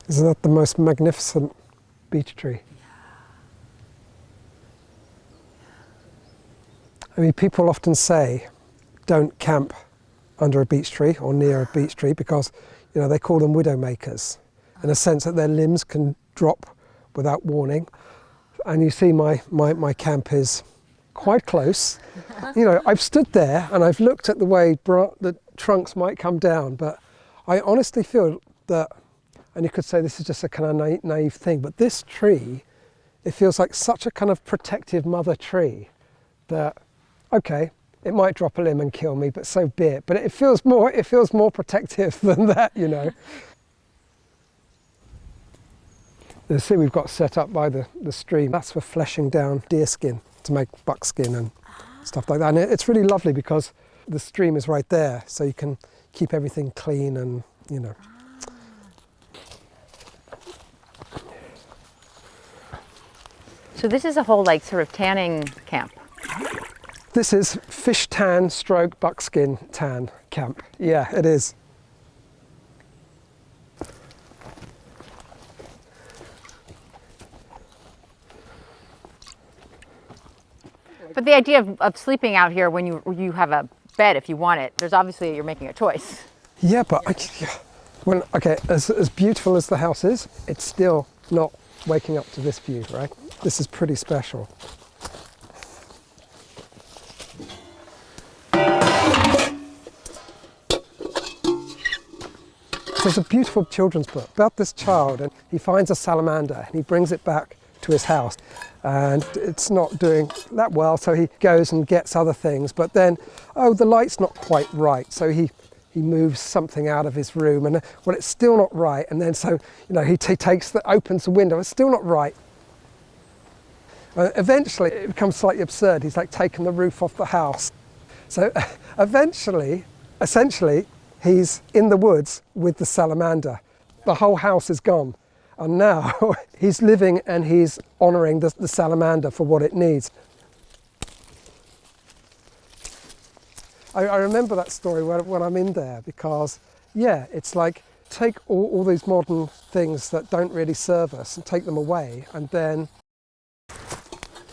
Isn't that the most magnificent beech tree? I mean, people often say, don't camp under a beech tree or near a beech tree because, you know, they call them widow makers, in a sense that their limbs can drop without warning. And you see my camp is quite close. You know, I've stood there and I've looked at the way the trunks might come down, but I honestly feel that, and you could say this is just a kind of naive thing, but this tree, it feels like such a kind of protective mother tree that, okay, it might drop a limb and kill me, but so be it. But it feels more protective than that, you know. The sea we've got set up by the stream, that's for fleshing down deer skin to make buckskin and stuff like that. And it's really lovely because the stream is right there, so you can keep everything clean and, you know. So this is a whole like sort of tanning camp. This is fish tan stroke buckskin tan camp. Yeah, it is. But the idea of sleeping out here when you have a bed, if you want it, there's obviously, you're making a choice. Yeah, but okay, as beautiful as the house is, it's still not waking up to this view, right? This is pretty special. There's a beautiful children's book about this child, and he finds a salamander and he brings it back to his house, and it's not doing that well, so he goes and gets other things, but then, oh, the light's not quite right, so he moves something out of his room, and well, it's still not right, and then so, you know, he opens the window, it's still not right. Eventually it becomes slightly absurd. He's like taken the roof off the house. So essentially he's in the woods with the salamander. The whole house is gone. And now he's living and he's honouring the salamander for what it needs. I remember that story when I'm in there because, yeah, it's like take all these modern things that don't really serve us and take them away, and then,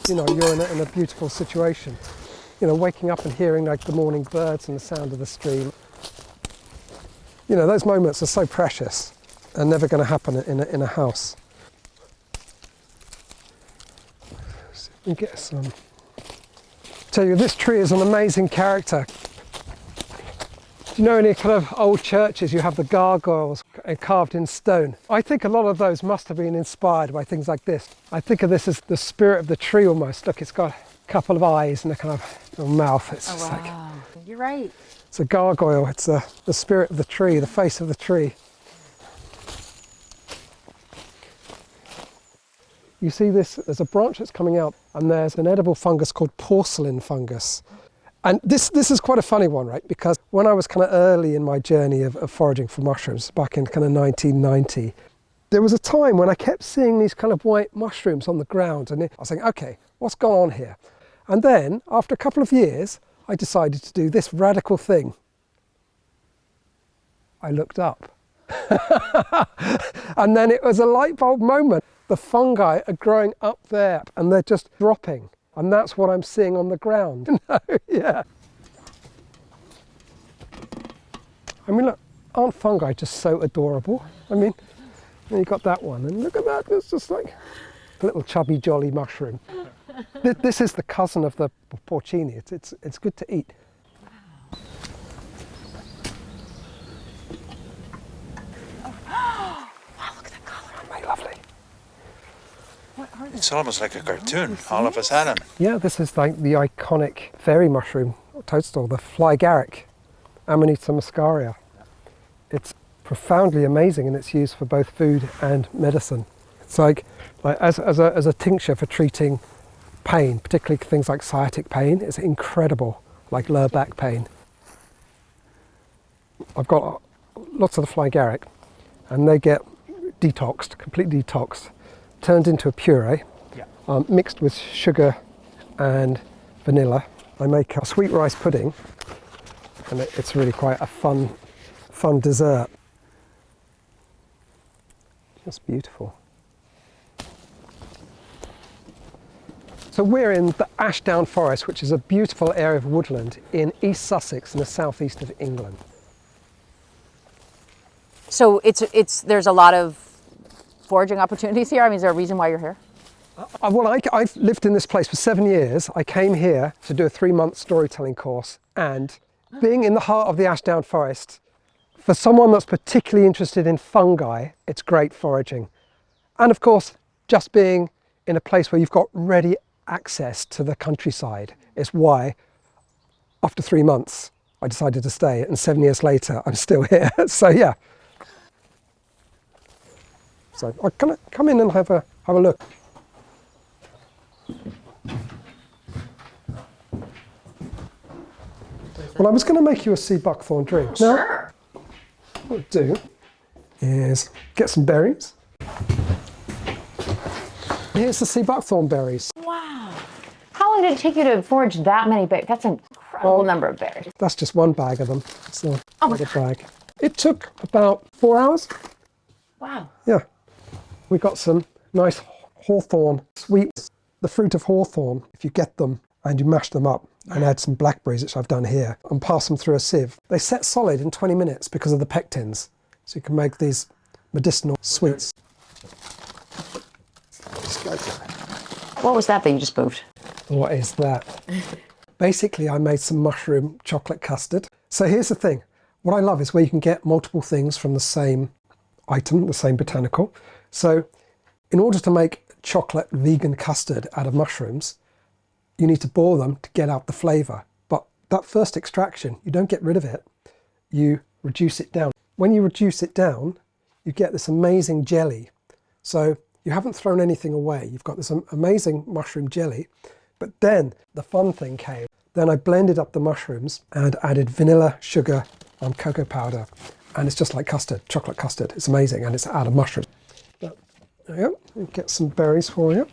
you know, you're in a beautiful situation. You know, waking up and hearing like the morning birds and the sound of the stream. You know, those moments are so precious and never going to happen in a house. So you get some. Tell you, this tree is an amazing character. Do you know any kind of old churches, you have the gargoyles carved in stone? I think a lot of those must have been inspired by things like this. I think of this as the spirit of the tree almost. Look, it's got a couple of eyes and a kind of little mouth. It's just wow. like, You're right. It's a gargoyle. It's the spirit of the tree, the face of the tree. You see this, there's a branch that's coming out, and there's an edible fungus called porcelain fungus. And this is quite a funny one, right? Because when I was kind of early in my journey of foraging for mushrooms, back in kind of 1990, there was a time when I kept seeing these kind of white mushrooms on the ground, and I was thinking, okay, what's going on here? And then, after a couple of years, I decided to do this radical thing. I looked up. And then it was a light bulb moment. The fungi are growing up there, and they're just dropping. And that's what I'm seeing on the ground. Yeah. I mean, look, aren't fungi just so adorable? I mean, you got that one, and look at that, it's just like a little chubby jolly mushroom. This is the cousin of the porcini. It's good to eat. Wow, look at that colour. Aren't they lovely? It's almost like a cartoon, all of a sudden. Yeah, this is like the iconic fairy mushroom toadstool, the fly garrick, Amanita muscaria. It's profoundly amazing, and it's used for both food and medicine. It's like as a tincture for treating pain, particularly things like sciatic pain. It's incredible, like lower back pain. I've got lots of the fly garrick, and they get detoxed, completely detoxed, turned into a puree, mixed with sugar and vanilla. I make a sweet rice pudding, and it's really quite a fun dessert. That's beautiful. So we're in the Ashdown Forest, which is a beautiful area of woodland in East Sussex in the southeast of England. So there's a lot of foraging opportunities here. I mean, is there a reason why you're here? I've lived in this place for 7 years. I came here to do a 3-month storytelling course, and being in the heart of the Ashdown Forest, for someone that's particularly interested in fungi, it's great foraging. And of course, just being in a place where you've got ready access to the countryside is why, after 3 months, I decided to stay, and 7 years later, I'm still here. So yeah. So I'm gonna come in and have a look. Well, I was going to make you a sea buckthorn drink. Sure. Now, what I'll do is get some berries. Here's the sea buckthorn berries. Wow. How long did it take you to forage that many berries? That's an incredible number of berries. That's just one bag of them. It's another bag. It took about 4 hours. Wow. Yeah. We got some nice hawthorn sweets. The fruit of hawthorn, if you get them and you mash them up and add some blackberries, which I've done here, and pass them through a sieve, they set solid in 20 minutes because of the pectins. So you can make these medicinal sweets. What was that you just moved? What is that? Basically, I made some mushroom chocolate custard. So here's the thing. What I love is where you can get multiple things from the same item, the same botanical. So in order to make chocolate vegan custard out of mushrooms, you need to boil them to get out the flavour. But that first extraction, you don't get rid of it, you reduce it down. When you reduce it down, you get this amazing jelly. So you haven't thrown anything away. You've got this amazing mushroom jelly. But then the fun thing came. Then I blended up the mushrooms and added vanilla, sugar, and cocoa powder. And it's just like custard, chocolate custard. It's amazing, and it's out of mushrooms. But, there you go. Get some berries for you.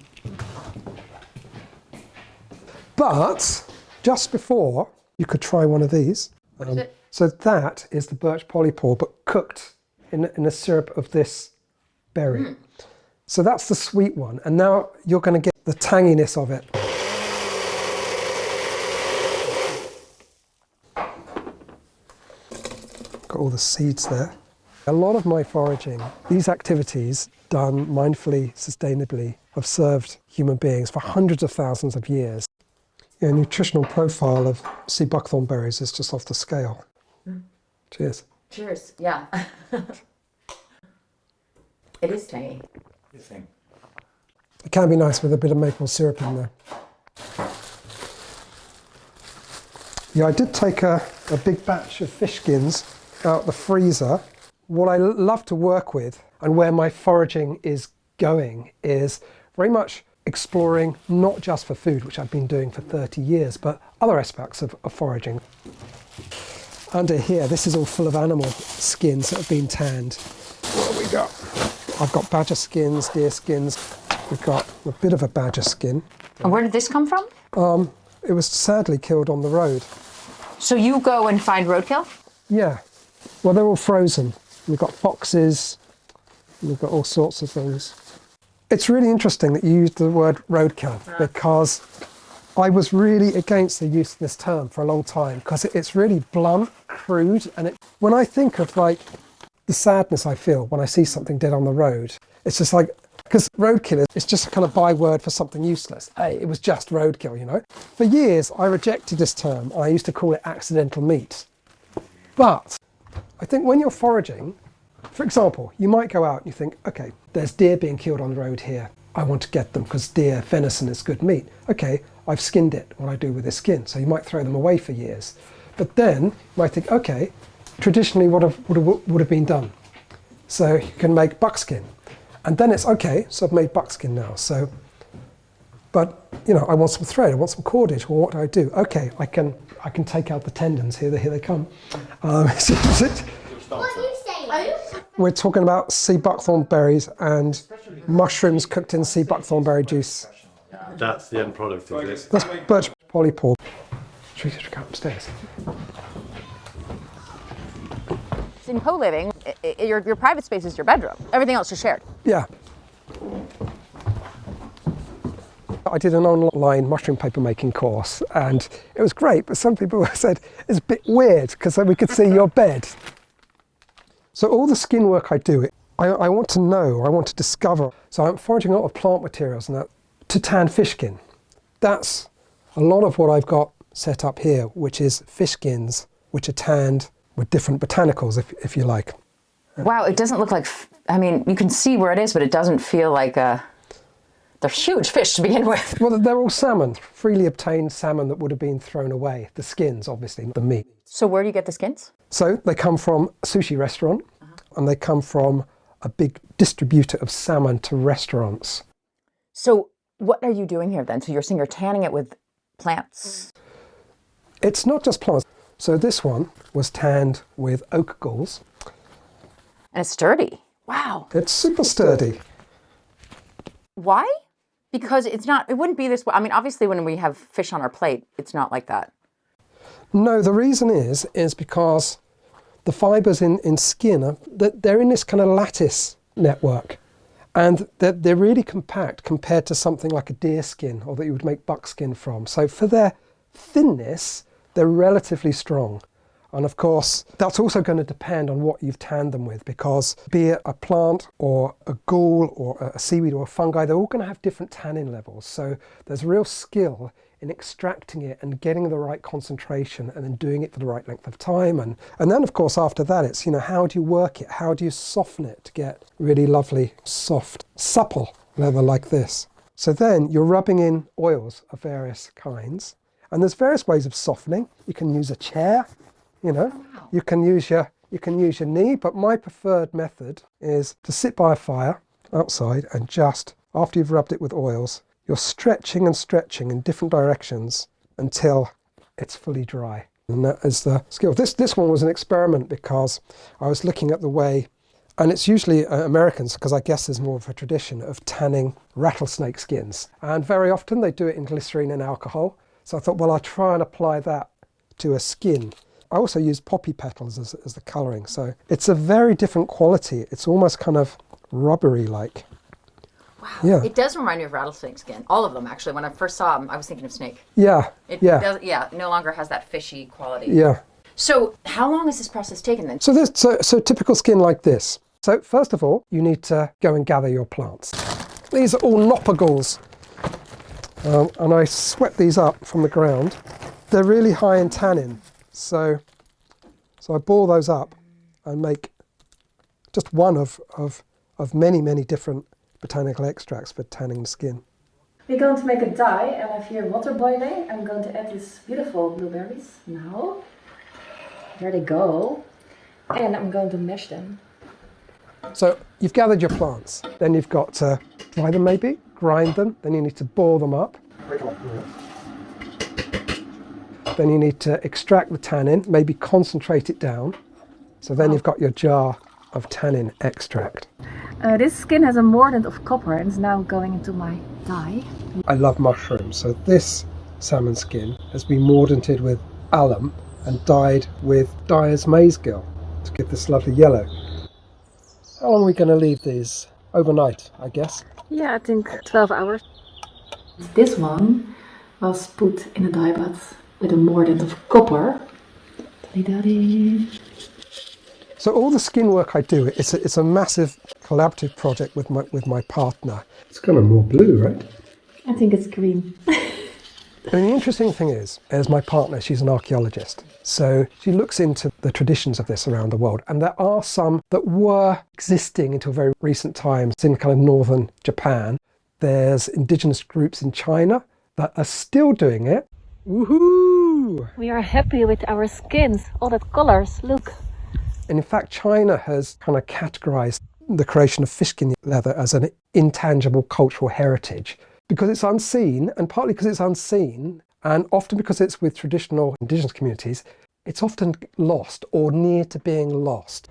But just before, you could try one of these. What is it? So that is the birch polypore, but cooked in a syrup of this berry. Mm. So that's the sweet one. And now you're going to get the tanginess of it. Got all the seeds there. A lot of my foraging, these activities done mindfully, sustainably, have served human beings for hundreds of thousands of years. Yeah, nutritional profile of sea buckthorn berries is just off the scale. Mm. Cheers. Cheers, yeah. It is tangy. You think? It can be nice with a bit of maple syrup in there. Yeah, I did take a big batch of fish skins out the freezer. What I love to work with and where my foraging is going is very much exploring not just for food, which I've been doing for 30 years, but other aspects of foraging. Under here, this is all full of animal skins that have been tanned. What have we got? I've got badger skins, deer skins. We've got a bit of a badger skin. And where did this come from? It was sadly killed on the road. So you go and find roadkill? Yeah. Well, they're all frozen. We've got foxes. We've got all sorts of things. It's really interesting that you used the word roadkill because I was really against the use of this term for a long time because it's really blunt, crude, and when I think of like the sadness I feel when I see something dead on the road, it's just like, because roadkill is just a kind of byword for something useless. Hey, it was just roadkill, you know. For years, I rejected this term. I used to call it accidental meat. But I think when you're foraging, for example, you might go out and you think, okay, there's deer being killed on the road here. I want to get them because deer venison is good meat. Okay, I've skinned it. What do I do with this skin? So you might throw them away for years. But then you might think, okay, traditionally what would have been done? So you can make buckskin. And then it's okay, so I've made buckskin now. So, but you know, I want some thread, I want some cordage. Well, what do I do? Okay, I can take out the tendons. Here they come. What are you saying? We're talking about sea buckthorn berries and mushrooms cooked in sea buckthorn berry juice. That's the end product of this. That's birch polypore. Should we go upstairs? In co-living, your private space is your bedroom. Everything else is shared. Yeah. I did an online mushroom paper making course and it was great, but some people said it's a bit weird because we could see your bed. So all the skin work I do, I want to know, I want to discover. So I'm foraging a lot of plant materials and that to tan fish skin. That's a lot of what I've got set up here, which is fish skins which are tanned with different botanicals, if you like. Wow, it doesn't look like, I mean, you can see where it is, but it doesn't feel like they're huge fish to begin with. Well, they're all salmon, freely obtained salmon that would have been thrown away. The skins, obviously, not the meat. So where do you get the skins? So they come from a sushi restaurant and they come from a big distributor of salmon to restaurants. So what are you doing here then? So you're saying you're tanning it with plants? It's not just plants. So this one was tanned with oak galls. And it's sturdy. Wow. It's super sturdy. Why? Because it wouldn't be this way. I mean, obviously when we have fish on our plate, it's not like that. No, the reason is because the fibres in skin, they're in this kind of lattice network. And they're really compact compared to something like a deer skin or that you would make buckskin from. So for their thinness, they're relatively strong. And of course, that's also going to depend on what you've tanned them with, because be it a plant or a gall or a seaweed or a fungi, they're all going to have different tannin levels. So there's real skill in extracting it and getting the right concentration and then doing it for the right length of time. And then of course after that it's, how do you work it? How do you soften it to get really lovely, soft, supple leather like this? So then you're rubbing in oils of various kinds. And there's various ways of softening. You can use a chair, you can use your knee, but my preferred method is to sit by a fire outside and just, after you've rubbed it with oils, you're stretching and stretching in different directions until it's fully dry. And that is the skill. This one was an experiment because I was looking at the way, and it's usually Americans, because I guess there's more of a tradition of tanning rattlesnake skins. And very often they do it in glycerine and alcohol. So I thought, well, I'll try and apply that to a skin. I also use poppy petals as the colouring. So it's a very different quality. It's almost kind of rubbery-like. Wow. Yeah. It does remind me of rattlesnake skin. All of them, actually. When I first saw them, I was thinking of snake. Yeah. It no longer has that fishy quality. Yeah. So how long has this process taken then? So typical skin like this. So first of all, you need to go and gather your plants. These are all noppergulls. And I sweat these up from the ground. They're really high in tannin. So I boil those up and make just one of many, many different botanical extracts for tanning the skin. We're going to make a dye, and I have here water boiling. I'm going to add these beautiful blueberries now. There they go. And I'm going to mash them. So you've gathered your plants. Then you've got to dry them maybe, grind them. Then you need to boil them up. Then you need to extract the tannin, maybe concentrate it down. So then you've got your jar of tannin extract. This skin has a mordant of copper and is now going into my dye. I love mushrooms, so this salmon skin has been mordanted with alum and dyed with dyer's maize gill to give this lovely yellow. How long are we going to leave these? Overnight, I guess. Yeah, I think 12 hours. This one was put in a dye bath with a mordant of copper. So all the skin work I do, it's a massive collaborative project with my partner. It's kind of more blue, right? I think it's green. And the interesting thing is my partner, she's an archaeologist. So she looks into the traditions of this around the world. And there are some that were existing until very recent times in kind of northern Japan. There's indigenous groups in China that are still doing it. Woohoo! We are happy with our skins, all that colors, look. And in fact, China has kind of categorized the creation of fish skin leather as an intangible cultural heritage because it's unseen, and partly because it's unseen, and often because it's with traditional indigenous communities, it's often lost or near to being lost.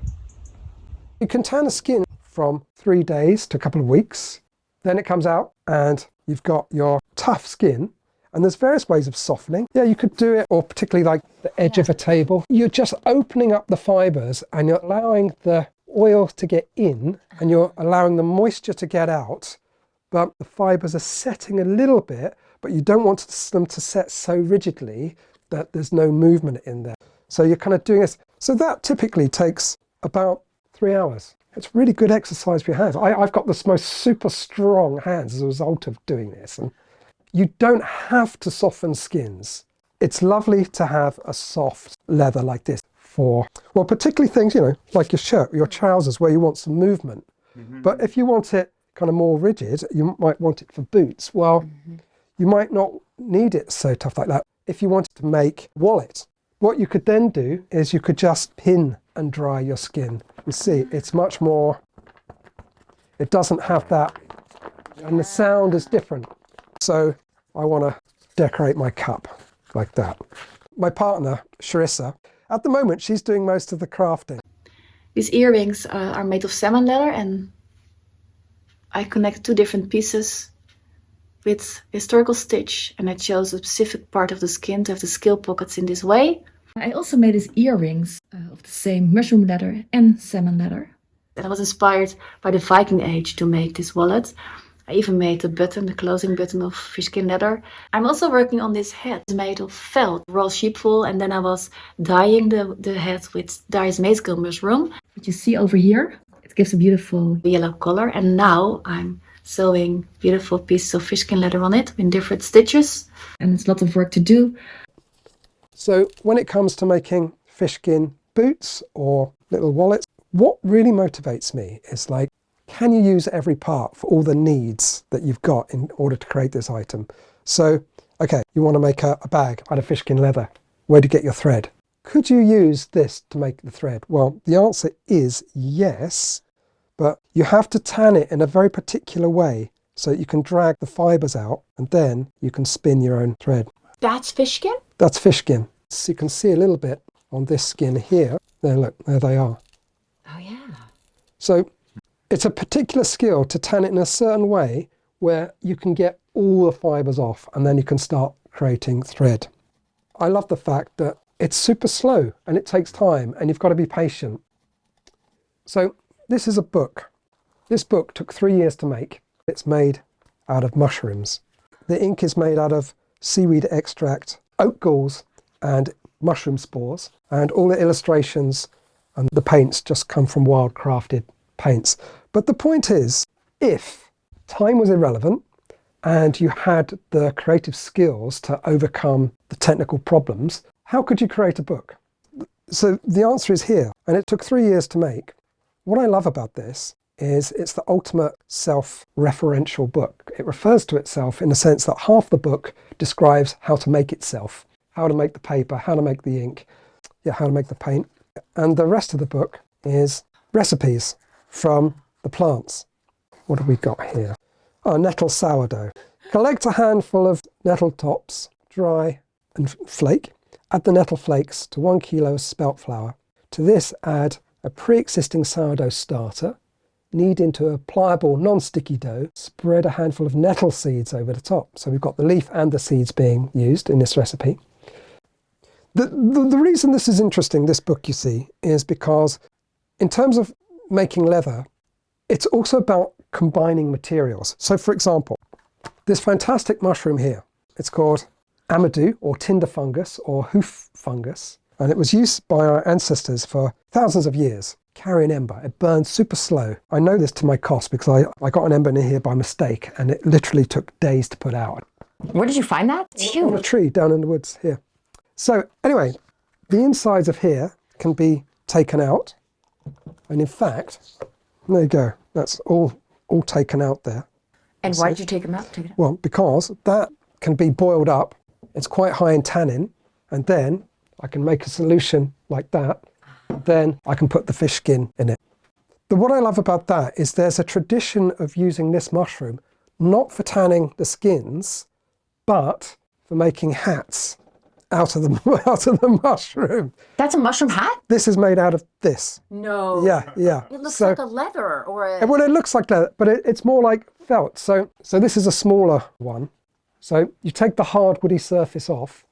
You can tan a skin from 3 days to a couple of weeks, then it comes out and you've got your tough skin. And there's various ways of softening. Yeah, you could do it, or particularly like the edge of a table. You're just opening up the fibres and you're allowing the oil to get in and you're allowing the moisture to get out, but the fibres are setting a little bit, but you don't want them to set so rigidly that there's no movement in there. So you're kind of doing this. So that typically takes about 3 hours. It's really good exercise for your hands. I've got the most super strong hands as a result of doing this. And you don't have to soften skins. It's lovely to have a soft leather like this for, well, particularly things, you know, like your shirt, your trousers, where you want some movement. But if you want it kind of more rigid, you might want it for boots. Well, you might not need it so tough like that. If you wanted to make a wallet, what you could then do is you could just pin and dry your skin. You see, it's much more, it doesn't have that, and the sound is different. So I want to decorate my cup like that. My partner, Sharissa, at the moment, she's doing most of the crafting. These earrings are made of salmon leather, and I connect 2 different pieces with historical stitch, and I chose a specific part of the skin to have the scale pockets in this way. I also made these earrings of the same mushroom leather and salmon leather. And I was inspired by the Viking age to make this wallet. I even made the button, the closing button of fishskin leather. I'm also working on this hat made of felt, raw sheepwool, and then I was dyeing the hat with dyes macegill mushroom. What you see over here, it gives a beautiful yellow color, and now I'm sewing beautiful pieces of fishskin leather on it in different stitches. And it's a lot of work to do. So when it comes to making fishskin boots or little wallets, what really motivates me is like, can you use every part for all the needs that you've got in order to create this item? So, okay, you want to make a bag out of fishskin leather. Where do you get your thread? Could you use this to make the thread? Well, the answer is yes, but you have to tan it in a very particular way so that you can drag the fibres out and then you can spin your own thread. That's fishskin? That's fishskin. So you can see a little bit on this skin here. There, look, there they are. Oh, yeah. So it's a particular skill to tan it in a certain way where you can get all the fibres off and then you can start creating thread. I love the fact that it's super slow and it takes time and you've got to be patient. So this is a book. This book took 3 years to make. It's made out of mushrooms. The ink is made out of seaweed extract, oak galls and mushroom spores, and all the illustrations and the paints just come from wild crafted paints. But the point is, if time was irrelevant and you had the creative skills to overcome the technical problems, how could you create a book? So the answer is here, and it took 3 years to make. What I love about this is it's the ultimate self-referential book. It refers to itself in the sense that half the book describes how to make itself, how to make the paper, how to make the ink, how to make the paint. And the rest of the book is recipes from the plants. What have we got here? Oh, nettle sourdough. Collect a handful of nettle tops, dry and flake. Add the nettle flakes to 1 kilo of spelt flour. To this add a pre-existing sourdough starter. Knead into a pliable, non-sticky dough. Spread a handful of nettle seeds over the top. So we've got the leaf and the seeds being used in this recipe. The reason this is interesting, this book, you see, is because in terms of making leather, it's also about combining materials. So for example, this fantastic mushroom here, it's called amadou or tinder fungus or hoof fungus, and it was used by our ancestors for thousands of years. Carry an ember, it burns super slow. I know this to my cost because I got an ember in here by mistake and it literally took days to put out. Where did you find that? It's On a huge. tree down in the woods here. So anyway, the insides of here can be taken out, and in fact, there you go, that's all taken out there. And why did you take them out? Take it out? Well, because that can be boiled up, it's quite high in tannin, and then I can make a solution like that, then I can put the fish skin in it. But what I love about that is there's a tradition of using this mushroom, not for tanning the skins, but for making hats out of the mushroom. That's a mushroom hat? This is made out of this. No. Yeah. It looks So- like a leather or a... Well, it looks like that, but it's more like felt. So this is a smaller one. So you take the hard woody surface off.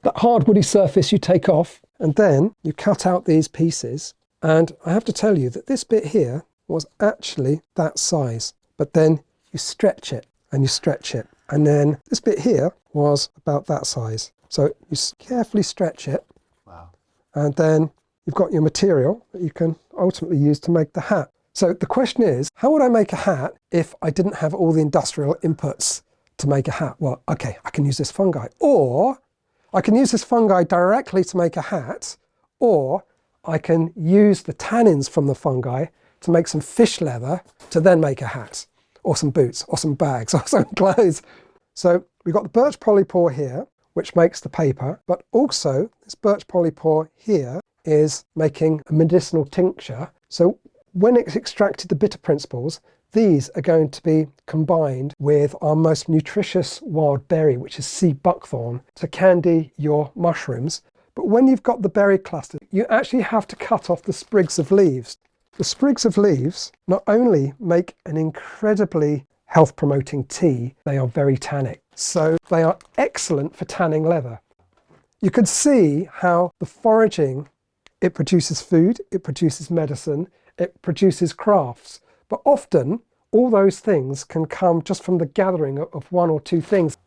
That hard woody surface you take off, and then you cut out these pieces, And I have to tell you that this bit here was actually that size, but then you stretch it and you stretch it. And then this bit here was about that size. So you carefully stretch it. Wow. And then you've got your material that you can ultimately use to make the hat. So the question is, how would I make a hat if I didn't have all the industrial inputs to make a hat? Well, okay, I can use this fungi, or I can use this fungi directly to make a hat, or I can use the tannins from the fungi to make some fish leather to then make a hat, or some boots, or some bags, or some clothes. So we've got the birch polypore here, which makes the paper, but also this birch polypore here is making a medicinal tincture. So when it's extracted the bitter principles, these are going to be combined with our most nutritious wild berry, which is sea buckthorn, to candy your mushrooms. But when you've got the berry cluster, you actually have to cut off the sprigs of leaves. The sprigs of leaves not only make an incredibly health-promoting tea, they are very tannic. So they are excellent for tanning leather. You can see how the foraging, it produces food, it produces medicine, it produces crafts. But often, all those things can come just from the gathering of one or two things.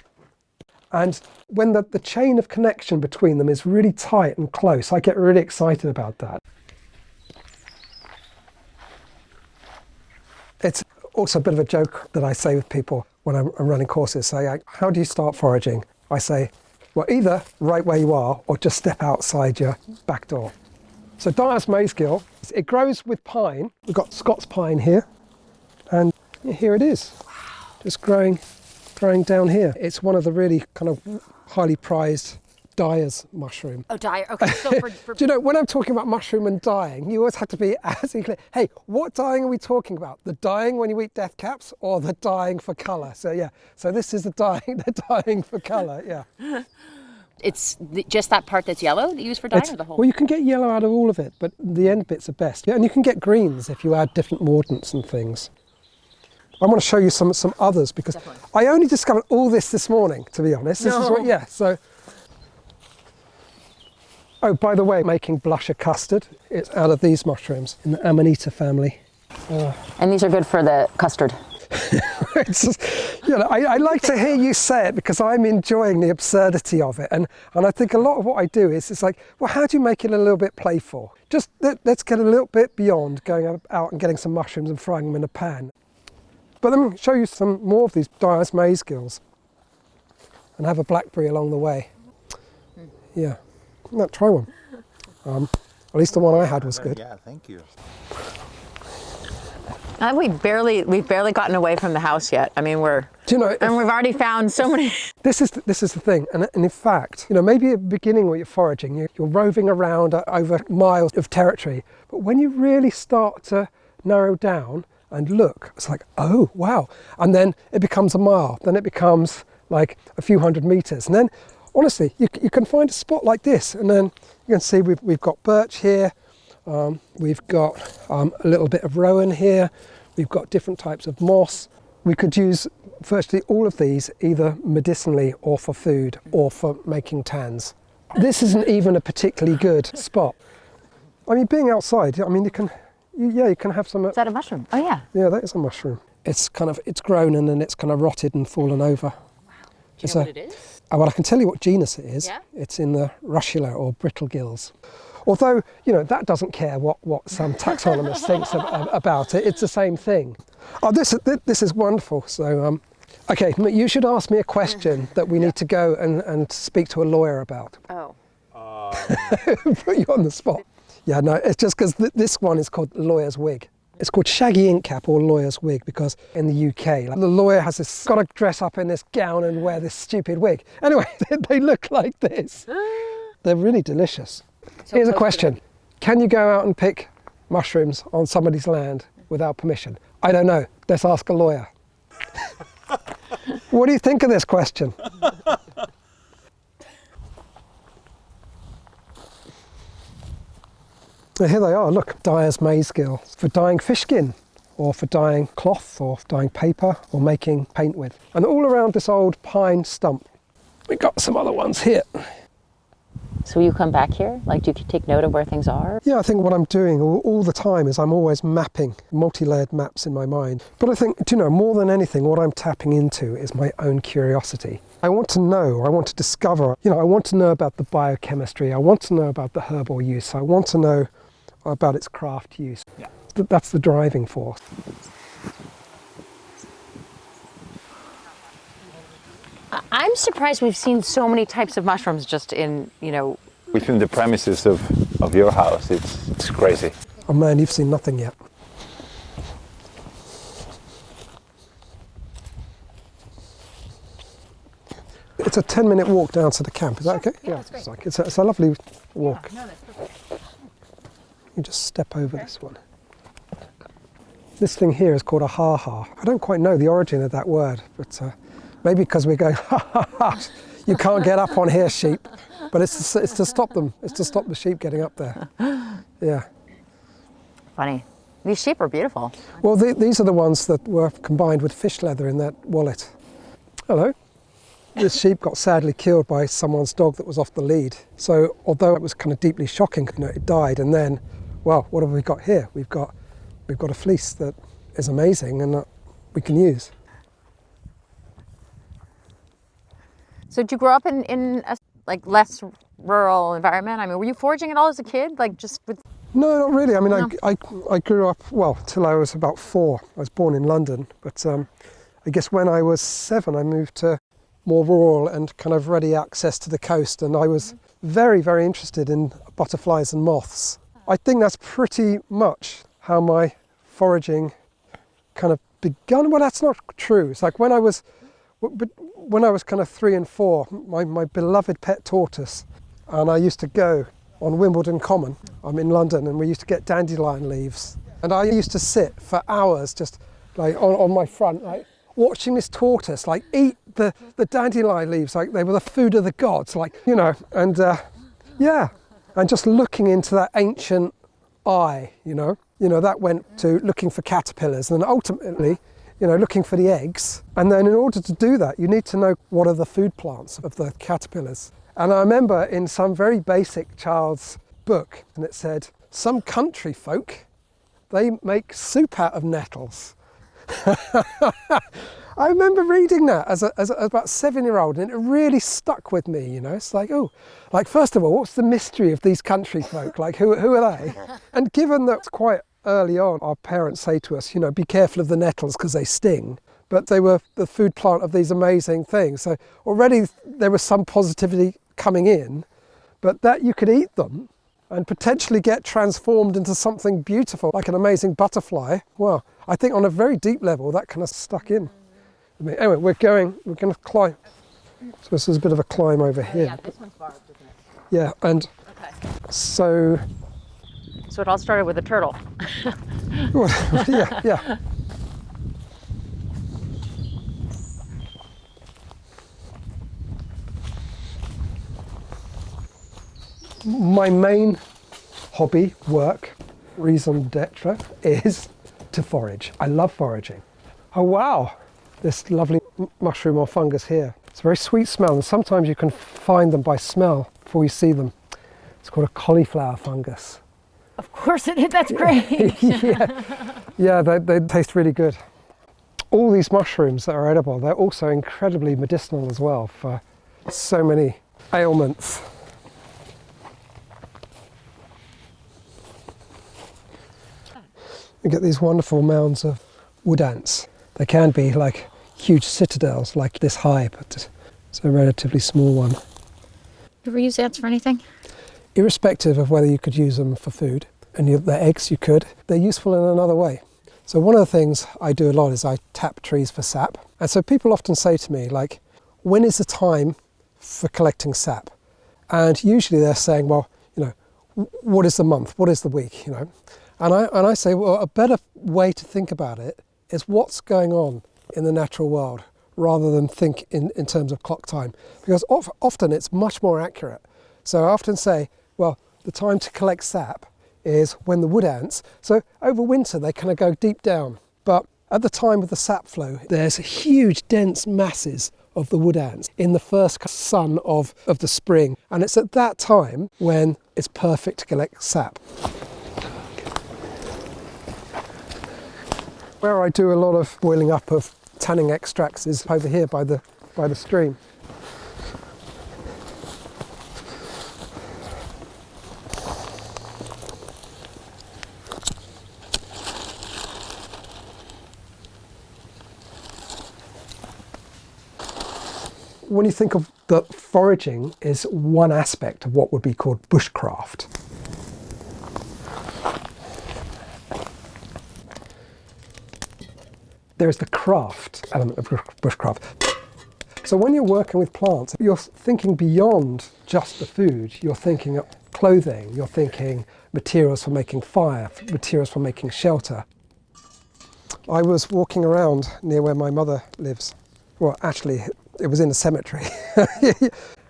And when the chain of connection between them is really tight and close, I get really excited about that. It's also a bit of a joke that I say with people when I'm running courses. Say, how do you start foraging? I say, well, either right where you are or just step outside your back door. So Dyer's Maizegill, it grows with pine. We've got Scots pine here, and here it is, just growing down here. It's one of the really kind of highly prized dyer's mushroom. Oh, dyer. Okay, so for Do you know, when I'm talking about mushroom and dyeing, you always have to be absolutely clear. Hey, what dyeing are we talking about? The dyeing when you eat death caps, or the dyeing for colour? So yeah, so this is the dyeing for colour, yeah. it's just that part that's yellow that you use for dyeing, or the whole? Well, you can get yellow out of all of it, but the end bits are best. Yeah, and you can get greens if you add different mordants and things. I want to show you some others, because Definitely. I only discovered all this morning, to be honest. This is what, yeah, so. Oh, by the way, making blusher custard, it's out of these mushrooms in the Amanita family. And these are good for the custard. It's just, you know, I like to hear you say it because I'm enjoying the absurdity of it. And I think a lot of what I do is, it's like, well, how do you make it a little bit playful? Just let's get a little bit beyond going out and getting some mushrooms and frying them in a pan. But let me show you some more of these Dyer's Maizegills and have a blackberry along the way. Yeah, no, try one. At least the one I had was good. Yeah, thank you. We've barely gotten away from the house yet. I mean, Do you know, and we've already found so many. This is the thing, and in fact, you know, maybe at the beginning when you're foraging, you're roving around over miles of territory, but when you really start to narrow down and look, it's like, oh wow, and then it becomes a mile, then it becomes like a few hundred meters, and then honestly, you can find a spot like this, and then you can see we've got birch here, we've got a little bit of rowan here, we've got different types of moss. We could use virtually all of these either medicinally or for food or for making tans. This isn't even a particularly good spot. I mean, being outside, I mean, you can have some. Is that a mushroom? Oh yeah. Yeah, that is a mushroom. It's grown and then it's kind of rotted and fallen over. Wow. Do you know what it is? Well, I can tell you what genus it is. Yeah? It's in the Russula or brittle gills. Although, you know, that doesn't care what some taxonomist thinks about it. It's the same thing. Oh, this is wonderful. So, okay, you should ask me a question that we need to go and speak to a lawyer about. Oh. Put you on the spot. Yeah, no, it's just because this one is called lawyer's wig. It's called shaggy ink cap or lawyer's wig because in the UK, like, the lawyer has got to dress up in this gown and wear this stupid wig. Anyway, they look like this. They're really delicious. So Here's a question. Can you go out and pick mushrooms on somebody's land without permission? I don't know. Let's ask a lawyer. What do you think of this question? Here they are, look, Dyer's Maizegill for dyeing fish skin, or for dyeing cloth, or for dyeing paper, or making paint with. And all around this old pine stump, we've got some other ones here. So you come back here? Like, do you take note of where things are? Yeah, I think what I'm doing all the time is I'm always mapping multi-layered maps in my mind. But I think, do you know, more than anything, what I'm tapping into is my own curiosity. I want to know, I want to discover, you know, I want to know about the biochemistry, I want to know about the herbal use, I want to know about its craft use. Yeah. That's the driving force. I'm surprised we've seen so many types of mushrooms just in, you know... Within the premises of your house, it's crazy. Oh man, you've seen nothing yet. It's a 10-minute walk down to the camp, is that okay? Yeah, that's great. It's a lovely walk. Yeah, no, that's perfect. You just step over this one. This thing here is called a ha-ha. I don't quite know the origin of that word, but maybe because we're going, ha ha ha, you can't get up on here, sheep. But it's to stop them. It's to stop the sheep getting up there. Yeah. Funny. These sheep are beautiful. Well, these are the ones that were combined with fish leather in that wallet. Hello. This sheep got sadly killed by someone's dog that was off the lead. So although it was kind of deeply shocking, you know, it died. And then, well, what have we got here? We've got a fleece that is amazing and that we can use. So did you grow up in a like less rural environment? I mean, were you foraging at all as a kid? Like just with... No, not really. I mean, No. I grew up, well, till I was about 4. I was born in London. But I guess when I was 7, I moved to more rural and kind of ready access to the coast. And I was very, very interested in butterflies and moths. I think that's pretty much how my foraging kind of begun. Well, that's not true. It's like when I was kind of 3 and 4, my beloved pet tortoise, and I used to go on Wimbledon Common. I'm in London, and we used to get dandelion leaves. And I used to sit for hours just like on my front, like watching this tortoise like eat the dandelion leaves like they were the food of the gods, like, you know, and yeah, and just looking into that ancient eye, you know, that went to looking for caterpillars and ultimately, you know, looking for the eggs. And then in order to do that, you need to know what are the food plants of the caterpillars. And I remember in some very basic child's book, and it said, some country folk, they make soup out of nettles. I remember reading that as about 7-year-old, and it really stuck with me, you know. It's like, oh, like, first of all, what's the mystery of these country folk? Like, who are they? And given that quite early on, our parents say to us, you know, be careful of the nettles because they sting. But they were the food plant of these amazing things. So already there was some positivity coming in, but that you could eat them and potentially get transformed into something beautiful, like an amazing butterfly. Well, I think on a very deep level, that kind of stuck in. I mean, anyway, we're going to climb. So this is a bit of a climb over here. Yeah, this one's barbed, isn't it? Yeah, and Okay. so So it all started with a turtle. yeah. My main hobby, work, raison d'etre is to forage. I love foraging. Oh wow, this lovely mushroom or fungus here. It's a very sweet smell, and sometimes you can find them by smell before you see them. It's called a cauliflower fungus. Of course it is, that's great. Yeah, they taste really good. All these mushrooms that are edible, they're also incredibly medicinal as well for so many ailments. You get these wonderful mounds of wood ants. They can be like huge citadels, like this high, but it's a relatively small one. You ever use ants for anything? Irrespective of whether you could use them for food, and their eggs you could, they're useful in another way. So one of the things I do a lot is I tap trees for sap. And so people often say to me, like, when is the time for collecting sap? And usually they're saying, well, you know, what is the month? What is the week? You know? And I say, well, a better way to think about it is what's going on in the natural world rather than think in terms of clock time. Because often it's much more accurate. So I often say, well, the time to collect sap is when the wood ants, so over winter they kind of go deep down. But At the time of the sap flow, there's huge, dense masses of the wood ants in the first sun of the spring. And it's at that time when it's perfect to collect sap. Where I do a lot of boiling up of tanning extracts is over here by the stream. When you think of that, foraging is one aspect of what would be called bushcraft. There's the craft element of bushcraft. So when you're working with plants, you're thinking beyond just the food. You're thinking of clothing, you're thinking materials for making fire, materials for making shelter. I was walking around near where my mother lives. Well, actually, it was in a cemetery.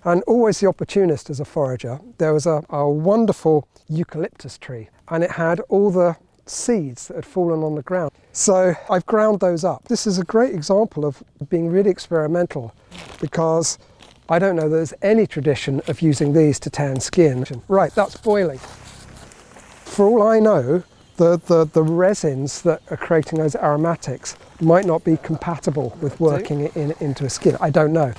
And always the opportunist as a forager. There was a wonderful eucalyptus tree, and it had all the seeds that had fallen on the ground. So I've ground those up. This is a great example of being really experimental, because I don't know there's any tradition of using these to tan skin. Right, that's boiling. For all I know, the resins that are creating those aromatics might not be compatible with working it into a skin. I don't know.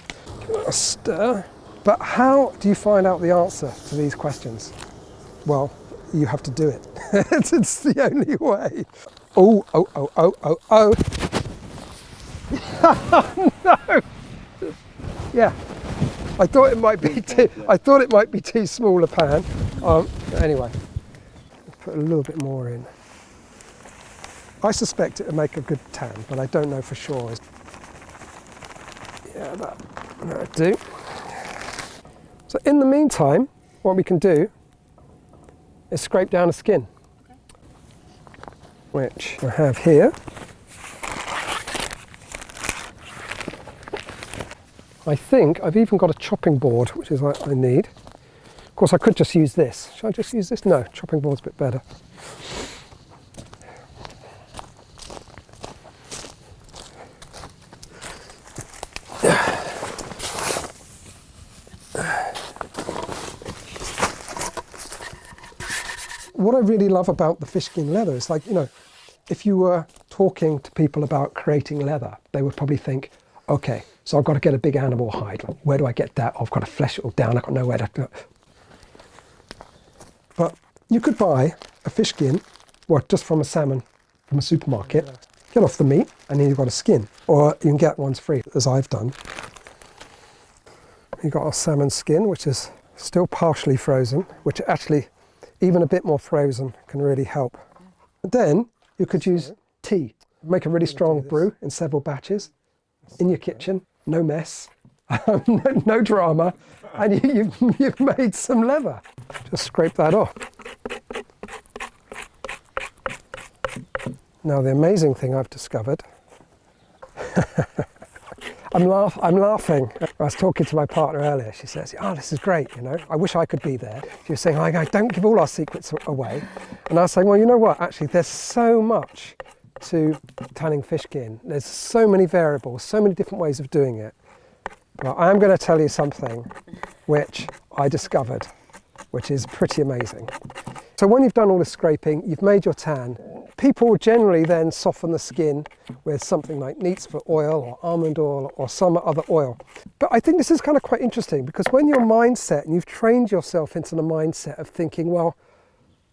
A stir. But how do you find out the answer to these questions? Well, you have to do it. It's the only way. Oh. No. Yeah. I thought it might be too small a pan. Anyway, put a little bit more in. I suspect it would make a good tan, but I don't know for sure. Yeah, that'll do. So in the meantime, what we can do is scrape down a skin, which I have here. I think I've even got a chopping board, which is what I need. Of course, I could just use this. Should I just use this? No, chopping board's a bit better. What I really love about the fish skin leather is, like, you know, if you were talking to people about creating leather, they would probably think, okay, so I've got to get a big animal hide. Where do I get that? I've got to flesh it all down. I've got nowhere to. But you could buy a fish skin, or just from a salmon from a supermarket, get off the meat, and then you've got a skin. Or you can get ones free, as I've done. You've got our salmon skin, which is still partially frozen, which actually, even a bit more frozen can really help. Then you could use tea. Make a really strong brew in several batches in your kitchen, no mess, no drama, and you've made some leather. Just scrape that off. Now the amazing thing I've discovered, I'm laughing. I was talking to my partner earlier. She says, "Oh, this is great, you know. I wish I could be there." She was saying, "Oh, don't give all our secrets away." And I was saying, well, you know what? Actually, there's so much to tanning fish skin. There's so many variables, so many different ways of doing it. But I am going to tell you something which I discovered, which is pretty amazing. So when you've done all this scraping, you've made your tan. People will generally then soften the skin with something like neat's for oil or almond oil or some other oil. But I think this is kind of quite interesting, because when your mindset, and you've trained yourself into the mindset of thinking, well,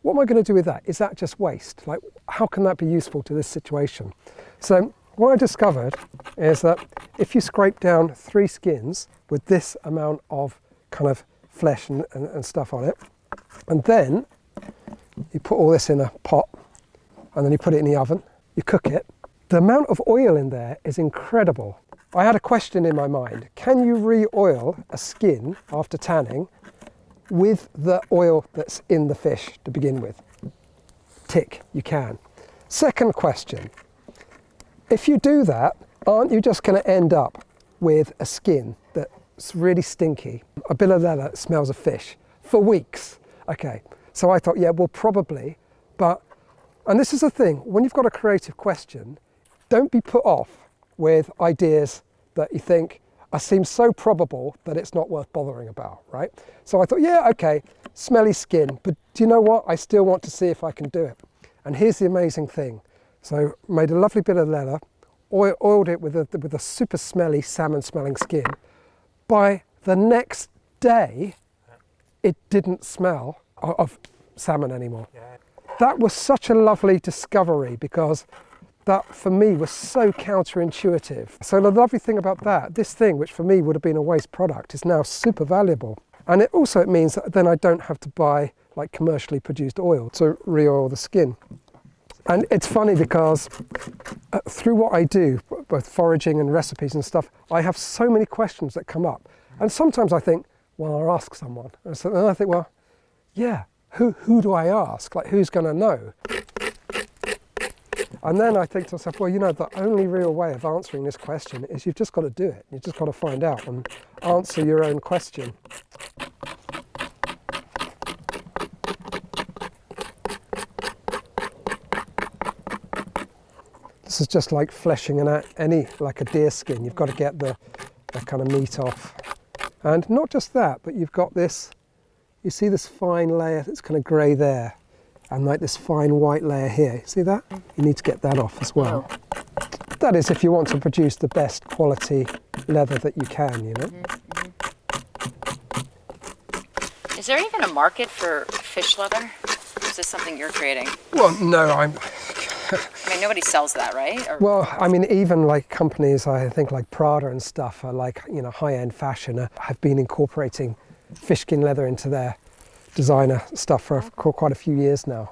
what am I going to do with that? Is that just waste? Like, how can that be useful to this situation? So what I discovered is that if you scrape down 3 skins with this amount of kind of flesh and stuff on it, and then you put all this in a pot, and then you put it in the oven, you cook it, the amount of oil in there is incredible. I had a question in my mind. Can you re-oil a skin after tanning with the oil that's in the fish to begin with? Tick, you can. Second question. If you do that, aren't you just going to end up with a skin that's really stinky, a bill of leather that smells of fish for weeks? Okay, so I thought, yeah, well, probably, but, and this is the thing, when you've got a creative question, don't be put off with ideas that you think seem so probable that it's not worth bothering about, right? So I thought, yeah, okay, smelly skin, but do you know what? I still want to see if I can do it. And here's the amazing thing. So made a lovely bit of leather, oiled it with a super smelly salmon smelling skin. By the next day, it didn't smell of salmon anymore. That was such a lovely discovery because that for me was so counterintuitive. So the lovely thing about that, this thing which for me would have been a waste product is now super valuable. And it also means that then I don't have to buy like commercially produced oil to re-oil the skin. And it's funny because through what I do, both foraging and recipes and stuff, I have so many questions that come up. And sometimes I think, well, I'll ask someone. And I think, well, yeah, who do I ask? Like, who's going to know? And then I think to myself, well, you know, the only real way of answering this question is you've just got to do it. You've just got to find out and answer your own question. This is just like fleshing like a deer skin. You've got to get the kind of meat off. And not just that, but you've got this, you see this fine layer that's kind of grey there, and like this fine white layer here. See that? You need to get that off as well. That is if you want to produce the best quality leather that you can, you know. Is there even a market for fish leather? Or is this something you're creating? Well, no, I mean, nobody sells that, right? Or... Well, I mean, even like companies, I think like Prada and stuff are like, you know, high-end fashion have been incorporating fish skin leather into their designer stuff for quite a few years now.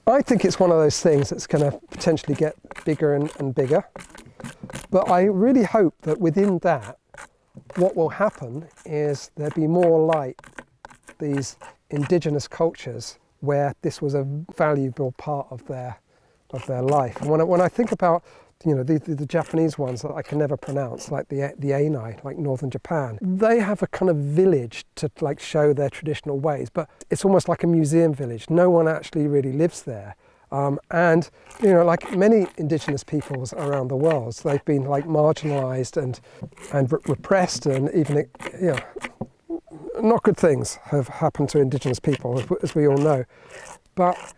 I think it's one of those things that's going to potentially get bigger and bigger. But I really hope that within that, what will happen is there'll be more like these indigenous cultures where this was a valuable part of their life. And when I think about, you know, the Japanese ones that I can never pronounce, like the Ainai, like northern Japan, they have a kind of village to like show their traditional ways, but it's almost like a museum village. No one actually really lives there. And, you know, like many indigenous peoples around the world, so they've been like marginalized and repressed, and even, you know, not good things have happened to indigenous people, as we all know. But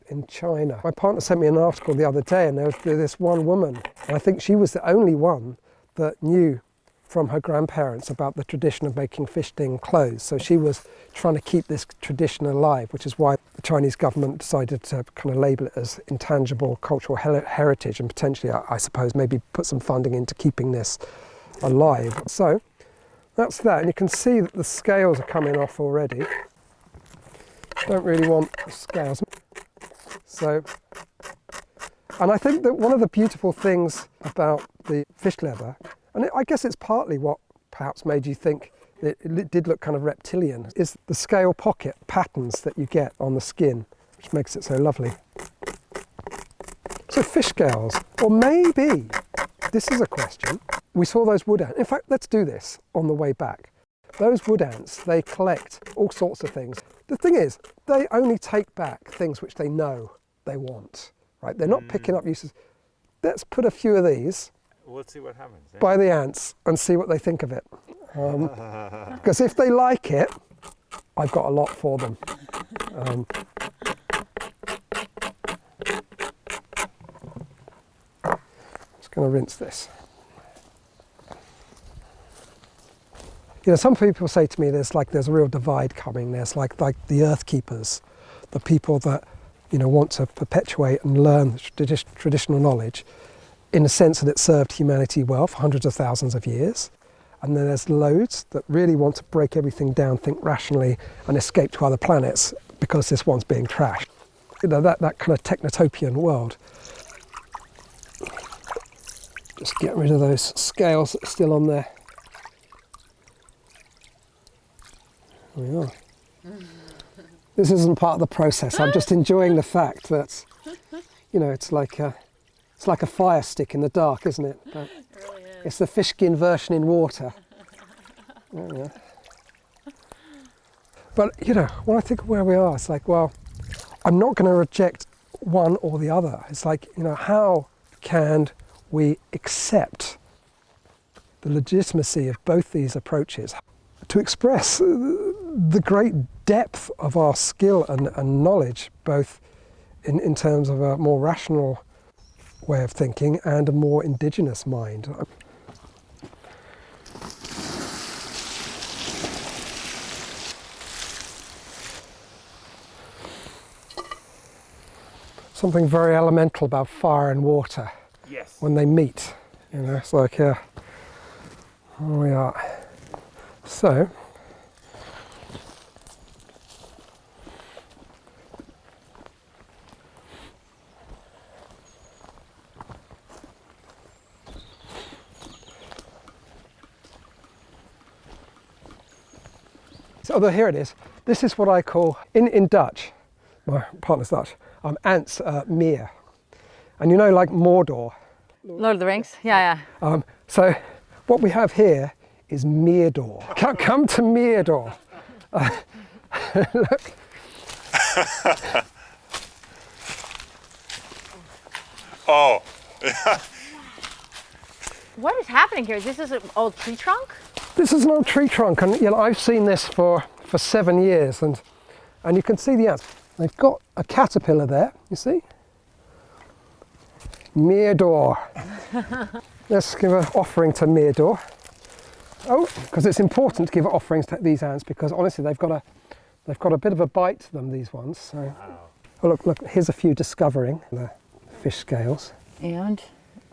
in China, my partner sent me an article the other day, and there was this one woman, and I think she was the only one that knew from her grandparents about the tradition of making fish skin clothes. So she was trying to keep this tradition alive, which is why the Chinese government decided to kind of label it as intangible cultural heritage, and potentially, I suppose, maybe put some funding into keeping this alive. So that's that, and you can see that the scales are coming off already. Don't really want the scales. So, and I think that one of the beautiful things about the fish leather, and I guess it's partly what perhaps made you think it did look kind of reptilian, is the scale pocket patterns that you get on the skin, which makes it so lovely. So fish scales, or maybe, this is a question, we saw those wood ants. In fact, let's do this on the way back. Those wood ants, they collect all sorts of things. The thing is, they only take back things which they know they want, right? They're not picking up uses. Let's put a few of these We'll see what happens. Yeah? by the ants and see what they think of it. Because if they like it, I've got a lot for them. Just going to rinse this. You know, some people say to me there's a real divide coming. There's like the earth keepers, the people that, you know, want to perpetuate and learn traditional knowledge in the sense that it served humanity well for hundreds of thousands of years. And then there's loads that really want to break everything down, think rationally, and escape to other planets because this one's being trashed. You know, that kind of technotopian world. Just get rid of those scales that are still on there. There we are. This isn't part of the process. I'm just enjoying the fact that, you know, it's like a fire stick in the dark, isn't it? But it really is. it's the fish skin version in water. Yeah. But, you know, when I think of where we are, it's like, well, I'm not going to reject one or the other. It's like, you know, how can we accept the legitimacy of both these approaches to express the great depth of our skill and knowledge, both in terms of a more rational way of thinking and a more indigenous mind. Something very elemental about fire and water. Yes. When they meet, you know, it's like here we are. So here it is. This is what I call, in Dutch, my partner's Dutch, ants meer. And you know, like Mordor. Lord of the Rings? Yeah, yeah. So what we have here is Meerdor. Come to Meerdor. Look. Oh. What is happening here? This is an old tree trunk? This is an old tree trunk, and you know, I've seen this for 7 years, and you can see the ants. They've got a caterpillar there, you see? Meerdor. Let's give an offering to Meerdor. Oh, because it's important to give offerings to these ants, because honestly they've got a bit of a bite to them, these ones. So, wow. Oh, look, here's a few discovering the fish scales. And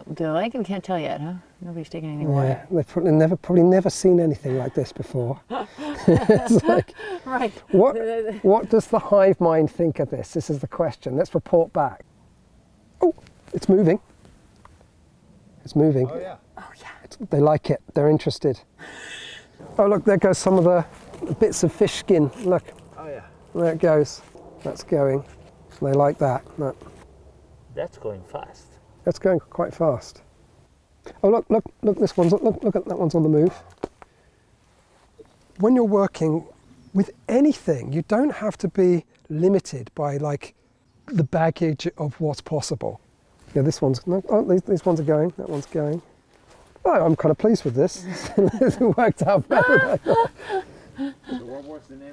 do they like it? We can't tell yet, huh? Nobody's taking anything away. Yeah, they've probably never seen anything like this before. It's like, right. What does the hive mind think of this? This is the question. Let's report back. Oh, it's moving. It's moving. Oh yeah. Oh yeah. They like it. They're interested. Oh look, there goes some of the bits of fish skin. Look. Oh yeah. There it goes. That's going. They like that. Look. That's going fast. That's going quite fast. Oh look! This one's look at that one's on the move. When you're working with anything, you don't have to be limited by like the baggage of what's possible. Yeah, this one's these ones are going. That one's going. Oh, I'm kind of pleased with this. It worked out better than I thought.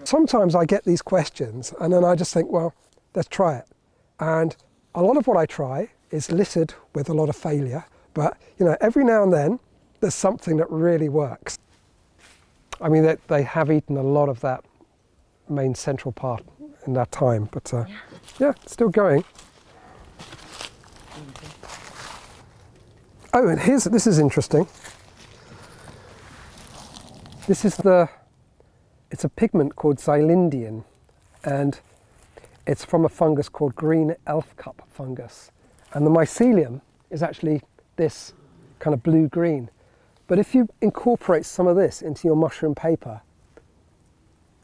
Sometimes I get these questions, and then I just think, well, let's try it. And a lot of what I try is littered with a lot of failure. But, you know, every now and then, there's something that really works. I mean, they have eaten a lot of that main central part in that time, but yeah, it's still going. Oh, and this is interesting. This is it's a pigment called xylindian, and it's from a fungus called green elf cup fungus. And the mycelium is actually this kind of blue-green. But if you incorporate some of this into your mushroom paper,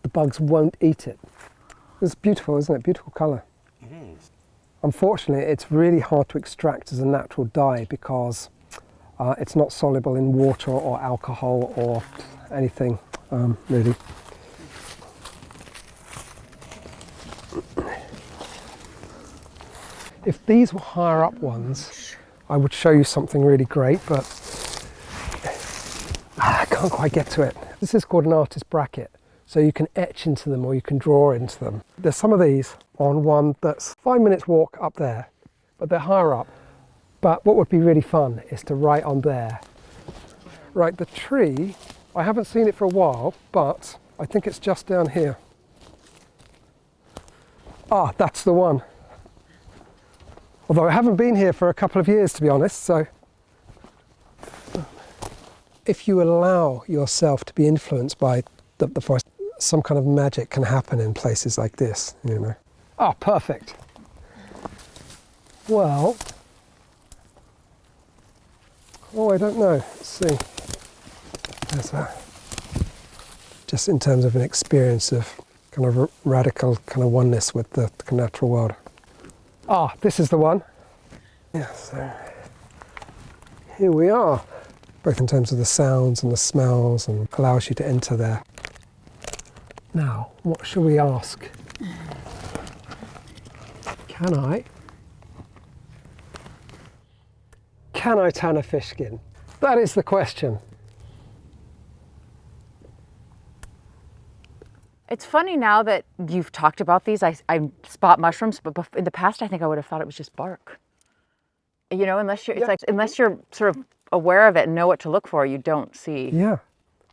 the bugs won't eat it. It's beautiful, isn't it? Beautiful colour. It is. Unfortunately, it's really hard to extract as a natural dye because it's not soluble in water or alcohol or anything, really. If these were higher up ones, I would show you something really great, but I can't quite get to it. This is called an artist bracket, so you can etch into them or you can draw into them. There's some of these on one that's 5 minutes walk up there, but they're higher up. But what would be really fun is to write on there. Right, the tree, I haven't seen it for a while, but I think it's just down here. Ah, that's the one. Although I haven't been here for a couple of years, to be honest, so. If you allow yourself to be influenced by the forest, some kind of magic can happen in places like this, you know. Ah, perfect. Well, I don't know. Let's see. Just in terms of an experience of kind of radical kind of oneness with the natural world. Ah, this is the one. Yeah, so here we are. Both in terms of the sounds and the smells, and allows you to enter there. Now, what shall we ask? Can I tan a fish skin? That is the question. It's funny now that you've talked about these. I spot mushrooms, but in the past, I think I would have thought it was just bark. You know, unless you're, it's like, unless you're sort of aware of it and know what to look for, you don't see. Yeah.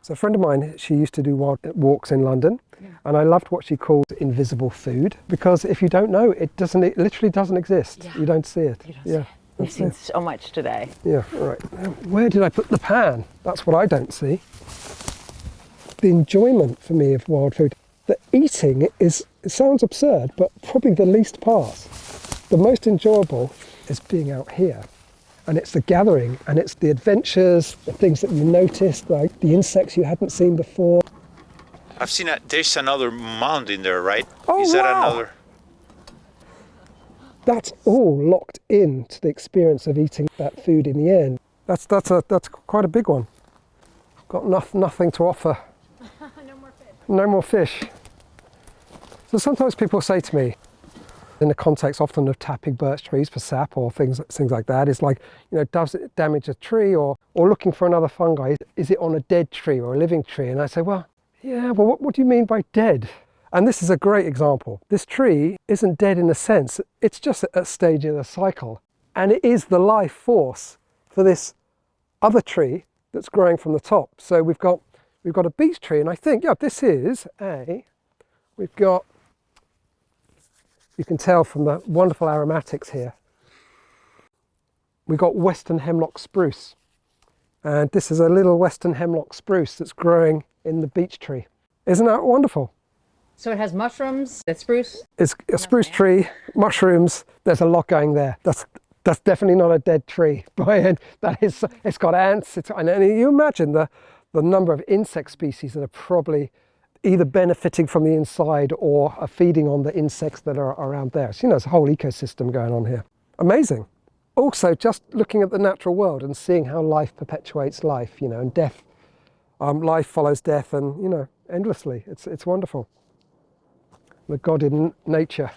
So a friend of mine, she used to do wild walks in London, and I loved what she called invisible food, because if you don't know, it literally doesn't exist. Yeah. You don't see it. You don't see it. We've seen so much today. Yeah, all right. Now, where did I put the pan? That's what I don't see. The enjoyment for me of wild food, the eating it sounds absurd, but probably the least part. The most enjoyable is being out here. And it's the gathering, and it's the adventures, the things that you noticed, like the insects you hadn't seen before. I've seen there's another mound in there, right? Oh, Is that wow. another? That's all locked into the experience of eating that food in the end. That's quite a big one. Got nothing to offer. No more fish. No more fish. So sometimes people say to me, in the context often of tapping birch trees for sap or things like that, it's like, you know, does it damage a tree, or looking for another fungi? Is it on a dead tree or a living tree? And I say, well, yeah, well, what do you mean by dead? And this is a great example. This tree isn't dead in a sense, it's just at a stage in a cycle. And it is the life force for this other tree that's growing from the top. So we've got a beech tree, and I think, yeah, this is we've got, you can tell from the wonderful aromatics here, we've got western hemlock spruce. And this is a little western hemlock spruce that's growing in the beech tree. Isn't that wonderful? So it has mushrooms, it's spruce. It's a spruce tree, mushrooms, there's a lot going there. That's definitely not a dead tree. It's got ants, and you imagine the number of insect species that are probably either benefiting from the inside or are feeding on the insects that are around there. So, you know, there's a whole ecosystem going on here. Amazing. Also, just looking at the natural world and seeing how life perpetuates life, you know, and death, life follows death, and, you know, endlessly. It's wonderful. The God in nature.